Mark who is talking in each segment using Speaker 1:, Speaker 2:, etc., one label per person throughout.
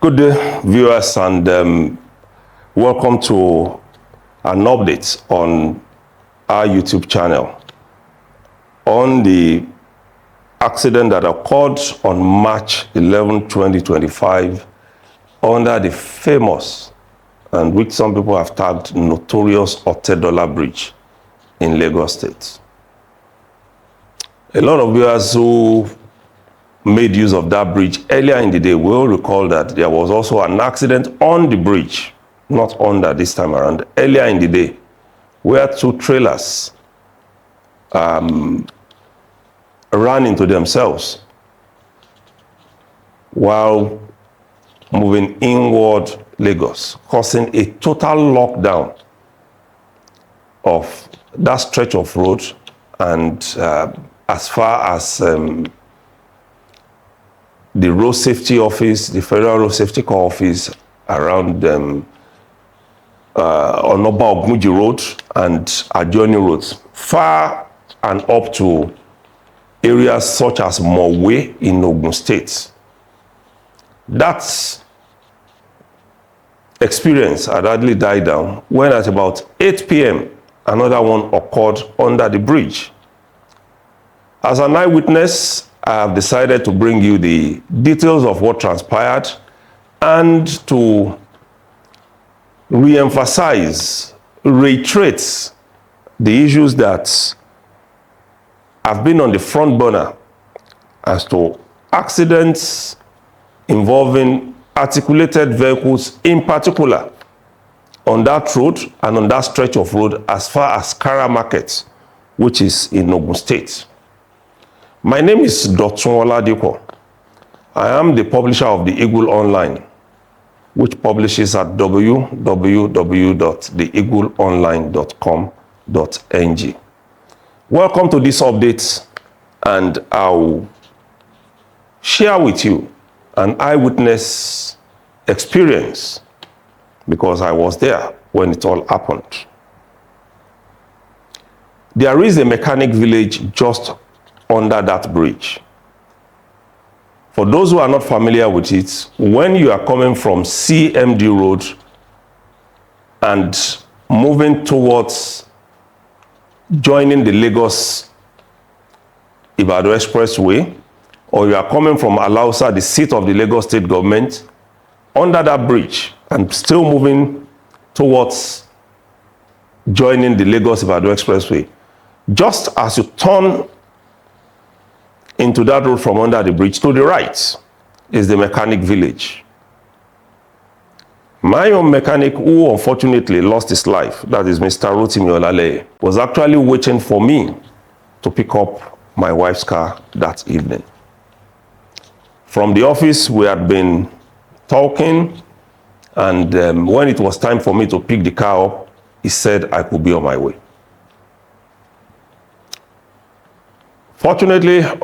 Speaker 1: Good day, viewers, and welcome to an update on our YouTube channel on the accident that occurred on March 11, 2025 under the famous and which some people have tagged notorious Otedola Bridge in Lagos State. A lot of viewers who made use of that bridge earlier in the day will recall that there was also an accident on the bridge, not under this time around, earlier in the day, where two trailers ran into themselves while moving inward Lagos, causing a total lockdown of that stretch of road and as far as the road safety office, the Federal Road Safety Corps office around on Oba Ogmuji Road and adjoining roads, far and up to areas such as Mowe in Ogun State. That experience had hardly died down when at about 8 p.m. another one occurred under the bridge. As an eyewitness, I have decided to bring you the details of what transpired and to re-emphasize, reiterate the issues that have been on the front burner as to accidents involving articulated vehicles, in particular on that road and on that stretch of road as far as Kara Market, which is in Ogun State. My name is Dotun Oladipo. I am the publisher of the Eagle Online, which publishes at www.theeagleonline.com.ng. Welcome to this update, and I'll share with you an eyewitness experience because I was there when it all happened. There is a mechanic village just under that bridge. For those who are not familiar with it, when you are coming from CMD Road and moving towards joining the Lagos Ibadan Expressway, or you are coming from Alausa, the seat of the Lagos State government, under that bridge and still moving towards joining the Lagos Ibadan Expressway, just as you turn into that road from under the bridge, to the right is the mechanic village. My own mechanic, who unfortunately lost his life, that is Mr. Rotimi Olale, was actually waiting for me to pick up my wife's car that evening. From the office, we had been talking, and when it was time for me to pick the car up, he said I could be on my way. Fortunately, an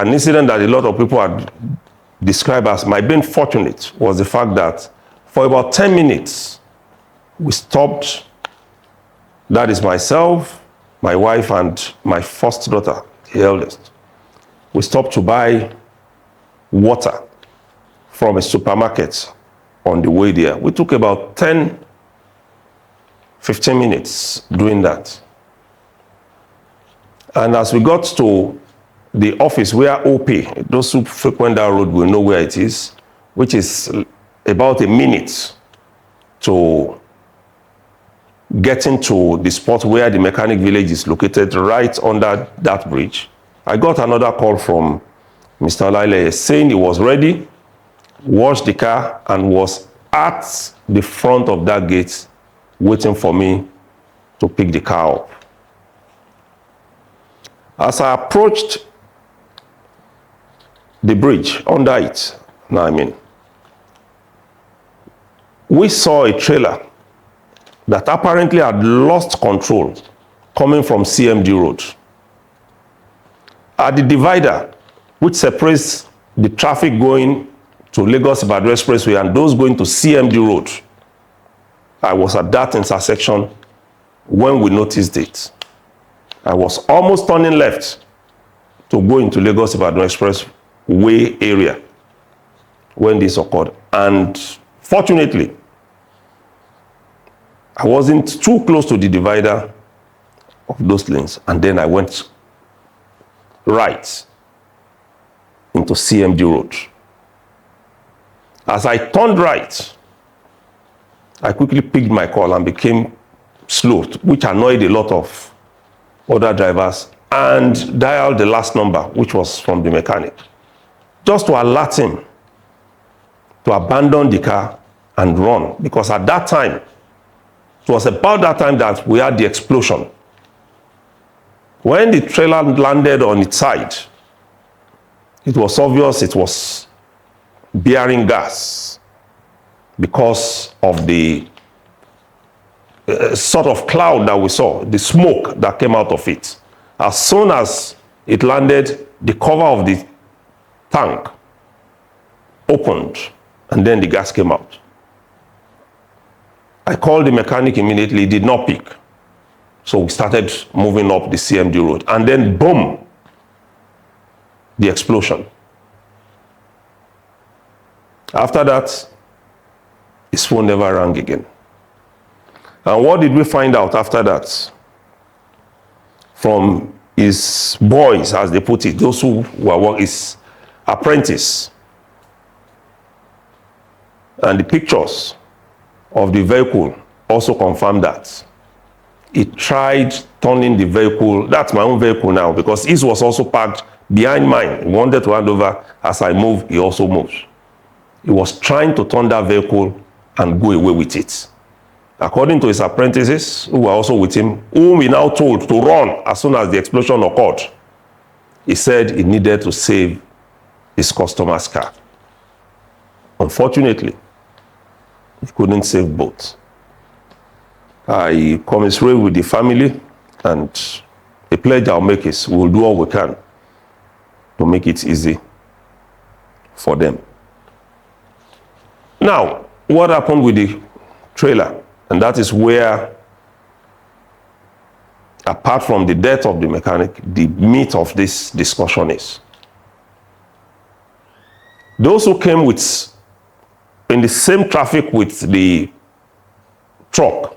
Speaker 1: incident that a lot of people had described as my being fortunate was the fact that for about 10 minutes, we stopped. That is myself, my wife, and my first daughter, the eldest. We stopped to buy water from a supermarket on the way there. We took about 10, 15 minutes doing that. And as we got to the office where OP, those who frequent that road will know where it is, which is about a minute to getting to the spot where the mechanic village is located, right under that bridge. I got another call from Mr. Laile saying he was ready, washed the car, and was at the front of that gate waiting for me to pick the car up. As I approached the bridge, under it, we saw a trailer that apparently had lost control coming from CMD Road. At the divider, which separates the traffic going to Lagos Ibadan Expressway and those going to CMD Road, I was at that intersection when we noticed it. I was almost turning left to go into Lagos Ibadan Expressway area when this occurred. And fortunately, I wasn't too close to the divider of those lanes. And then I went right into CMD Road. As I turned right, I quickly picked my call and became slow, which annoyed a lot of other drivers, and dialed the last number, which was from the mechanic, just to alert him to abandon the car and run. Because at that time, it was about that time that we had the explosion. When the trailer landed on its side, it was obvious it was bearing gas because of the sort of cloud that we saw, the smoke that came out of it. As soon as it landed, the cover of the tank opened, and then the gas came out. I called the mechanic immediately. He did not pick. So we started moving up the CMD road, and then boom, the explosion. After that, his phone never rang again. And what did we find out after that? From his boys, as they put it, those who were his apprentice, and the pictures of the vehicle also confirmed that. He tried turning the vehicle, that's my own vehicle now, because his was also parked behind mine. He wanted to hand over. As I moved, he also moves. He was trying to turn that vehicle and go away with it. According to his apprentices, who were also with him, whom he now told to run as soon as the explosion occurred, he said he needed to save his customer's car. Unfortunately, he couldn't save both. I commiserate with the family, and the pledge I'll make is we'll do all we can to make it easy for them. Now, what happened with the trailer? And that is where, apart from the death of the mechanic, the meat of this discussion is. Those who came in the same traffic with the truck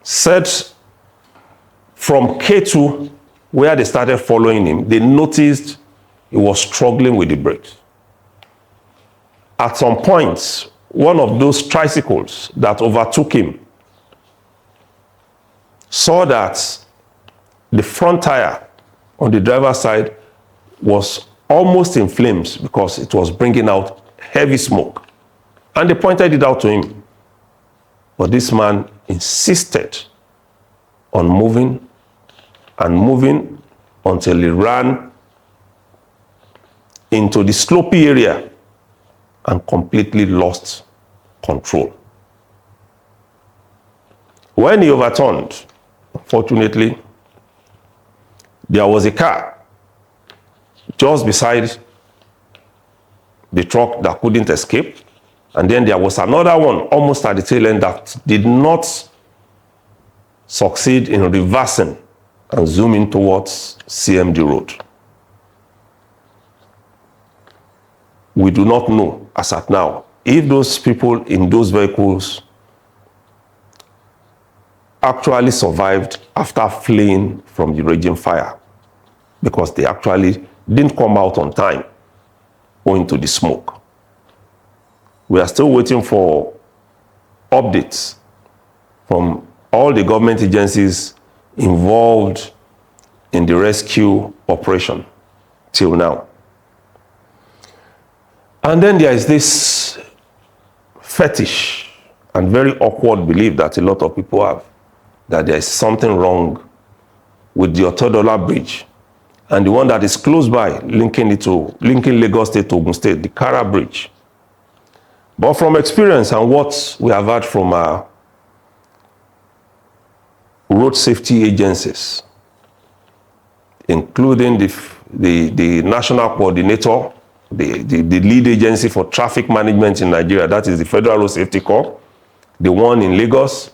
Speaker 1: said from K2, where they started following him, they noticed he was struggling with the brakes. At some point, one of those tricycles that overtook him saw that the front tire on the driver's side was almost in flames because it was bringing out heavy smoke. And they pointed it out to him. But this man insisted on moving and moving until he ran into the slopey area and completely lost control. When he overturned, unfortunately, there was a car just beside the truck that couldn't escape. And then there was another one almost at the tail end that did not succeed in reversing and zooming towards CMD Road. We do not know, as at now, if those people in those vehicles actually survived after fleeing from the raging fire, because they actually didn't come out on time owing to the smoke. We are still waiting for updates from all the government agencies involved in the rescue operation till now. And then there is this fetish and very awkward belief that a lot of people have, that there is something wrong with the Otedola bridge and the one that is close by, linking Lagos State to Ogun State, the Kara bridge. But from experience and what we have heard from our road safety agencies, including the national coordinator, the lead agency for traffic management in Nigeria, that is the Federal Road Safety Corps, the one in Lagos,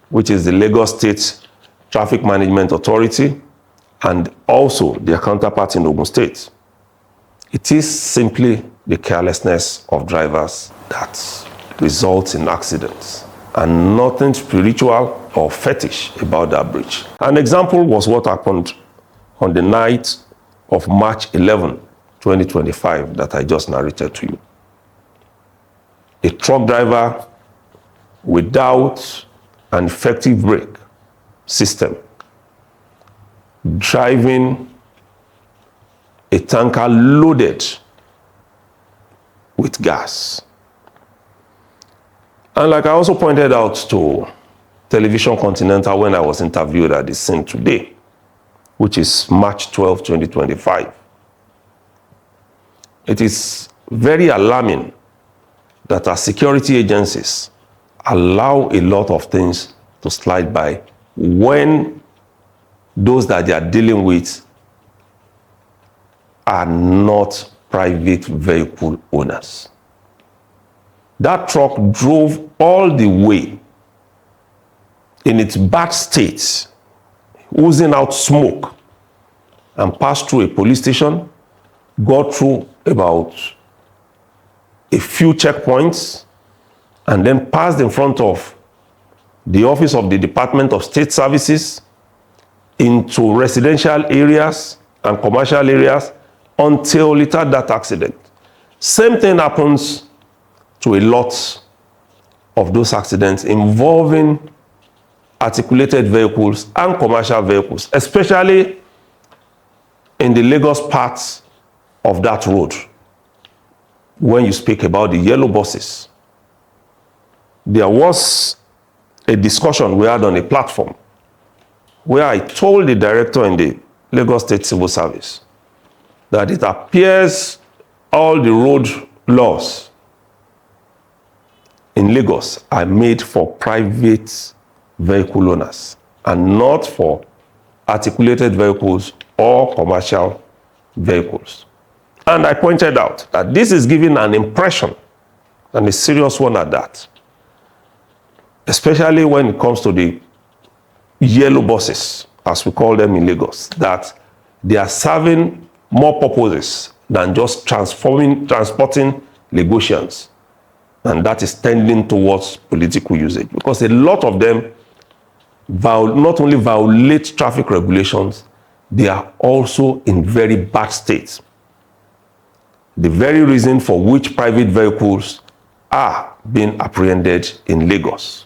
Speaker 1: which is the Lagos State Traffic Management Authority, and also their counterpart in Ogun State. It is simply the carelessness of drivers that results in accidents, and nothing spiritual or fetish about that breach. An example was what happened on the night of March 11, 2025 that I just narrated to you. A truck driver without an effective brake system driving a tanker loaded with gas. And like I also pointed out to Television Continental when I was interviewed at the scene today, which is March 12, 2025, it is very alarming that our security agencies allow a lot of things to slide by when those that they are dealing with are not private vehicle owners. That truck drove all the way in its bad state, oozing out smoke, and passed through a police station, got through about a few checkpoints, and then passed in front of the office of the Department of State Services into residential areas and commercial areas until later that accident. Same thing happens to a lot of those accidents involving articulated vehicles and commercial vehicles, especially in the Lagos parts of that road. When you speak about the yellow buses, there was a discussion we had on a platform where I told the director in the Lagos State Civil Service that it appears all the road laws in Lagos are made for private vehicle owners and not for articulated vehicles or commercial vehicles. And I pointed out that this is giving an impression, and a serious one at that, especially when it comes to the yellow buses, as we call them in Lagos, that they are serving more purposes than just transporting Lagosians. And that is tending towards political usage, because a lot of them not only violate traffic regulations, they are also in very bad states. The very reason for which private vehicles are being apprehended in Lagos.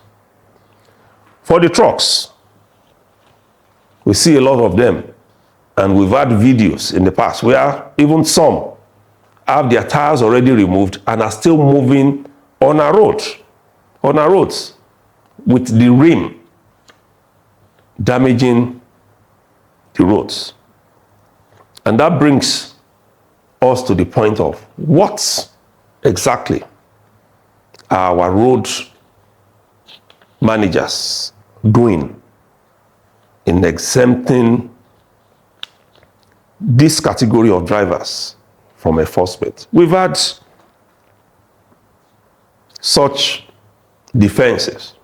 Speaker 1: For the trucks, we see a lot of them, and we've had videos in the past where even some have their tires already removed and are still moving on our roads with the rim damaging the roads. And that brings us to the point of what exactly are our road managers doing in exempting this category of drivers from enforcement. We've had such defenses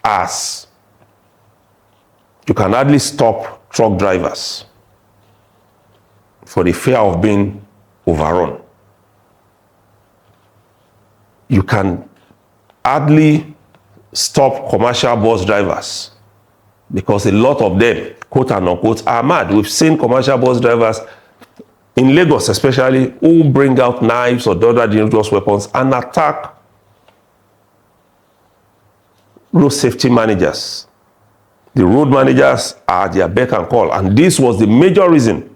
Speaker 1: as you can hardly stop truck drivers for the fear of being overrun. You can hardly stop commercial bus drivers because a lot of them, quote and unquote, are mad. We've seen commercial bus drivers in Lagos especially who bring out knives or other dangerous weapons and attack road safety managers. The road managers are at their beck and call, and this was the major reason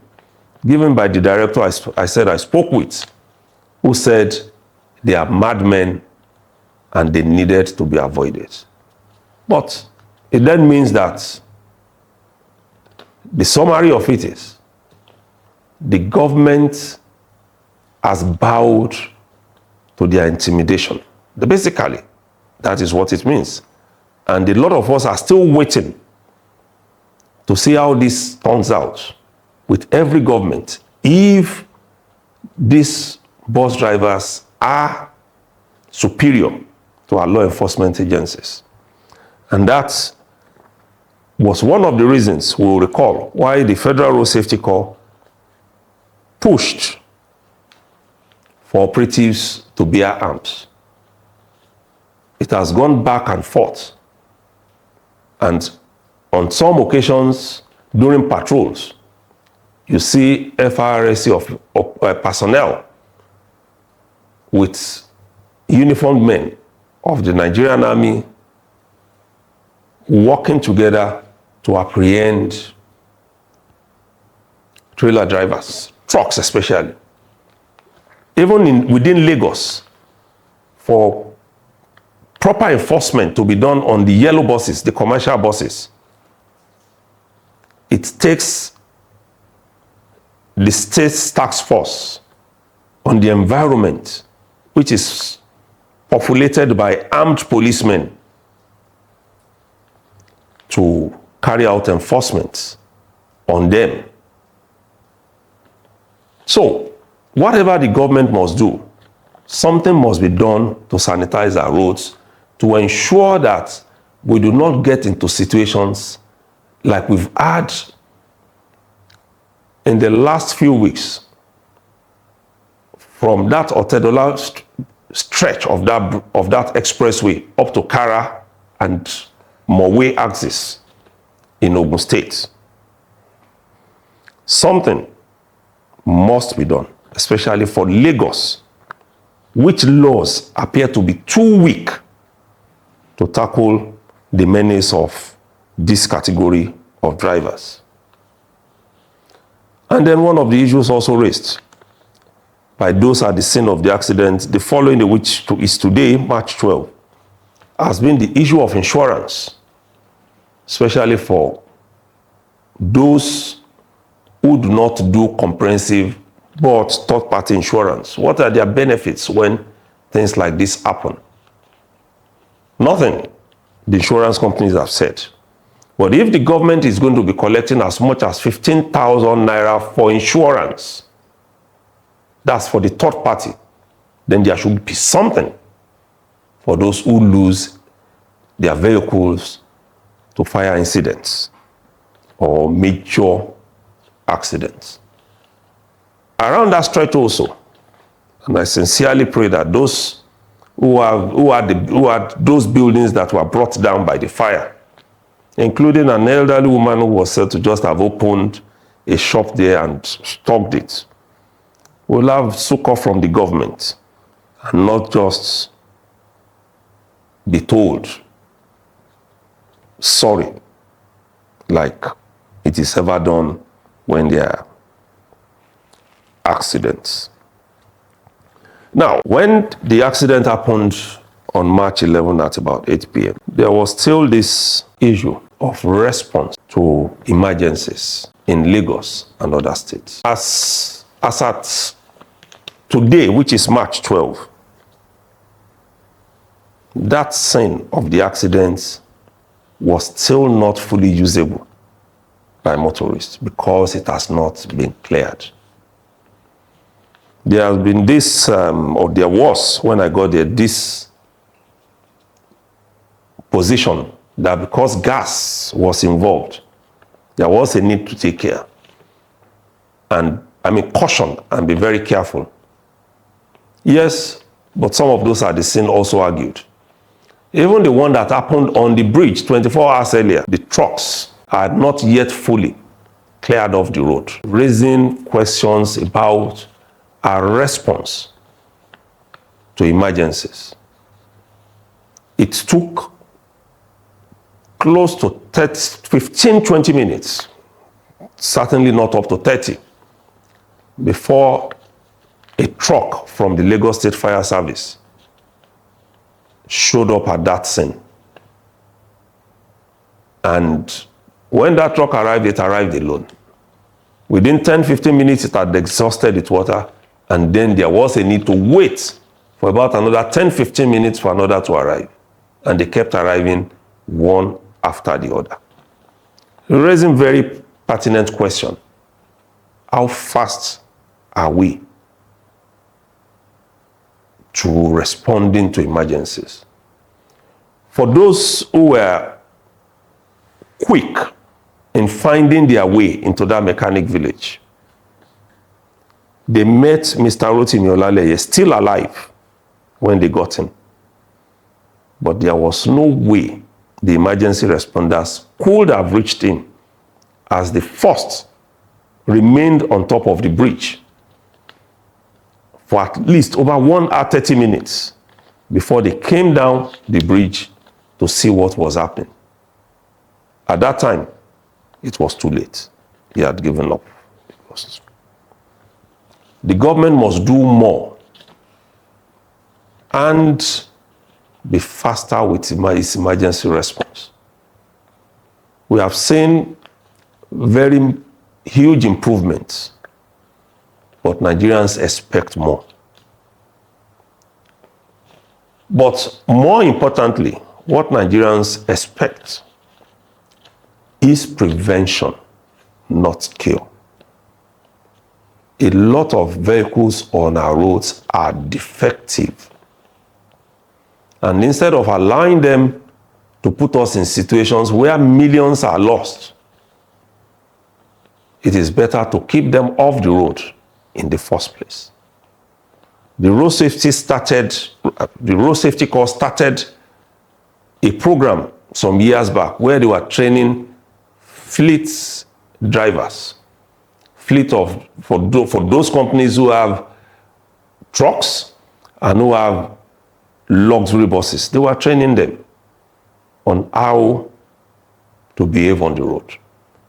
Speaker 1: given by the director I said I spoke with, who said they are madmen and they needed to be avoided. But it then means that the summary of it is the government has bowed to their intimidation. Basically, that is what it means. And a lot of us are still waiting to see how this turns out with every government, if these bus drivers are superior to our law enforcement agencies. And that was one of the reasons, we will recall, why the Federal Road Safety Corps pushed for operatives to bear arms. It has gone back and forth. And on some occasions, during patrols, you see FRSC of personnel with uniformed men of the Nigerian Army working together to apprehend trailer drivers, trucks especially. Even within Lagos, for proper enforcement to be done on the yellow buses, the commercial buses, it takes the state's task force on the environment, which is populated by armed policemen, to carry out enforcement on them. So, whatever the government must do, something must be done to sanitize our roads, to ensure that we do not get into situations like we've had in the last few weeks, from that Otedola stretch of that expressway up to Kara and Mowe axis in Ogun State. Something must be done, especially for Lagos, which laws appear to be too weak to tackle the menace of this category of drivers. And then one of the issues also raised by those at the scene of the accident, the following day, which is today, March 12, has been the issue of insurance, especially for those who do not do comprehensive but third-party insurance. What are their benefits when things like this happen? Nothing, the insurance companies have said. But if the government is going to be collecting as much as 15,000 naira for insurance, that's for the third party, then there should be something for those who lose their vehicles to fire incidents or major accidents. Around that stretch also, and I sincerely pray that those who had those buildings that were brought down by the fire, including an elderly woman who was said to just have opened a shop there and stocked it, will have succor from the government and not just be told sorry like it is ever done when there are accidents. Now, when the accident happened on March 11 at about 8 p.m., there was still this issue of response to emergencies in Lagos and other states. As at today, which is March 12, that scene of the accident was still not fully usable by motorists because it has not been cleared. There has been this, or there was, when I got there, this position that because gas was involved, there was a need to take care. And caution and be very careful. Yes, but some of those at the scene also argued. Even the one that happened on the bridge 24 hours earlier, the trucks are not yet fully cleared off the road, raising questions about our response to emergencies. It took close to 15-20 minutes, certainly not up to 30, before a truck from the Lagos State Fire Service showed up at that scene. And when that truck arrived, it arrived alone. Within 10-15 minutes, it had exhausted its water, and then there was a need to wait for about another 10-15 minutes for another to arrive. And they kept arriving one after the other, raising very pertinent question. How fast are we to responding to emergencies? For those who were quick in finding their way into that mechanic village, They met Mr. Rotimi Olaleye still alive when they got him. But there was no way the emergency responders could have reached him, as the first remained on top of the bridge for at least over 1 hour 30 minutes before they came down the bridge to see what was happening. At that time, it was too late. He had given up. The government must do more and be faster with its emergency response. We have seen very huge improvements, but Nigerians expect more. But more importantly, what Nigerians expect is prevention, not cure. A lot of vehicles on our roads are defective. And instead of allowing them to put us in situations where millions are lost, it is better to keep them off the road in the first place. The road safety corps started a program some years back where they were training fleet drivers, for those companies who have trucks and who have luxury buses. They were training them on how to behave on the road.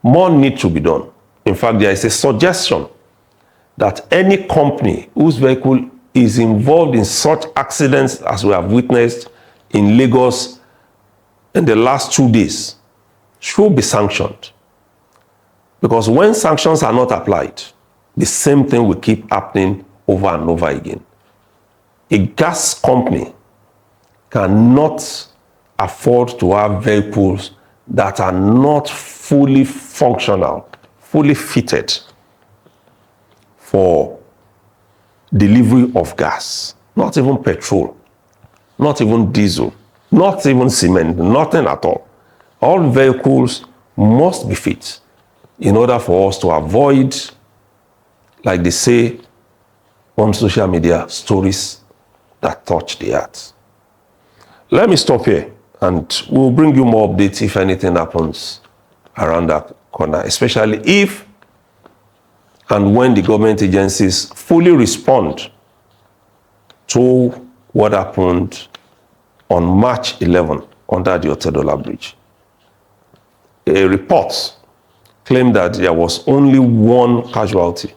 Speaker 1: More needs to be done. In fact, there is a suggestion that any company whose vehicle is involved in such accidents as we have witnessed in Lagos in the last 2 days should be sanctioned. Because when sanctions are not applied, the same thing will keep happening over and over again. A gas company cannot afford to have vehicles that are not fully functional, fully fitted for delivery of gas. Not even petrol, not even diesel, not even cement, nothing at all. All vehicles must be fit in order for us to avoid, like they say on social media, stories that touch the heart. Let me stop here and we'll bring you more updates if anything happens around that corner, especially if and when the government agencies fully respond to what happened on March 11 under the Otedola bridge. A report claimed that there was only 1 casualty.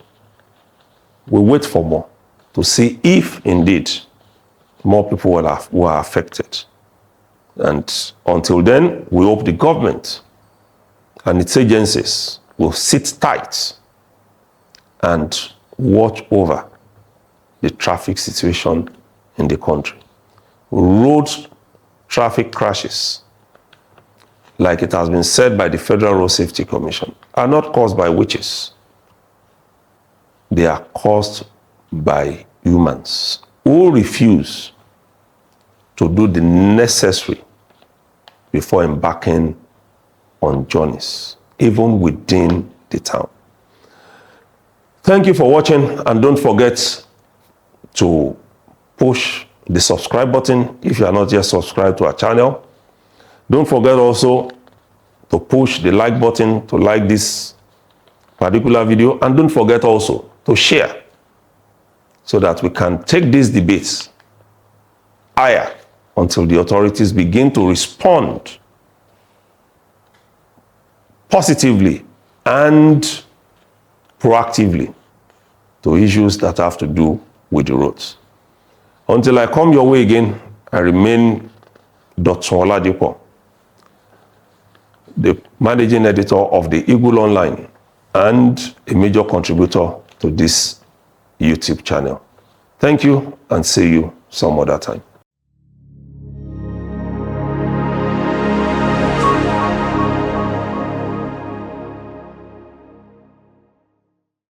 Speaker 1: We wait for more to see if indeed more people were affected. And until then, we hope the government and its agencies will sit tight and watch over the traffic situation in the country. Road traffic crashes, like it has been said by the Federal Road Safety Commission, are not caused by witches. They are caused by humans who refuse to do the necessary before embarking on journeys, even within the town. Thank you for watching, and don't forget to push the subscribe button if you are not yet subscribed to our channel. Don't forget also to push the like button to like this particular video, and don't forget also to share so that we can take these debates higher until the authorities begin to respond positively and proactively to issues that have to do with the roads. Until I come your way again, I remain Dotun Oladipo, the managing editor of the Eagle Online and a major contributor to this YouTube channel. Thank you, and see you some other time.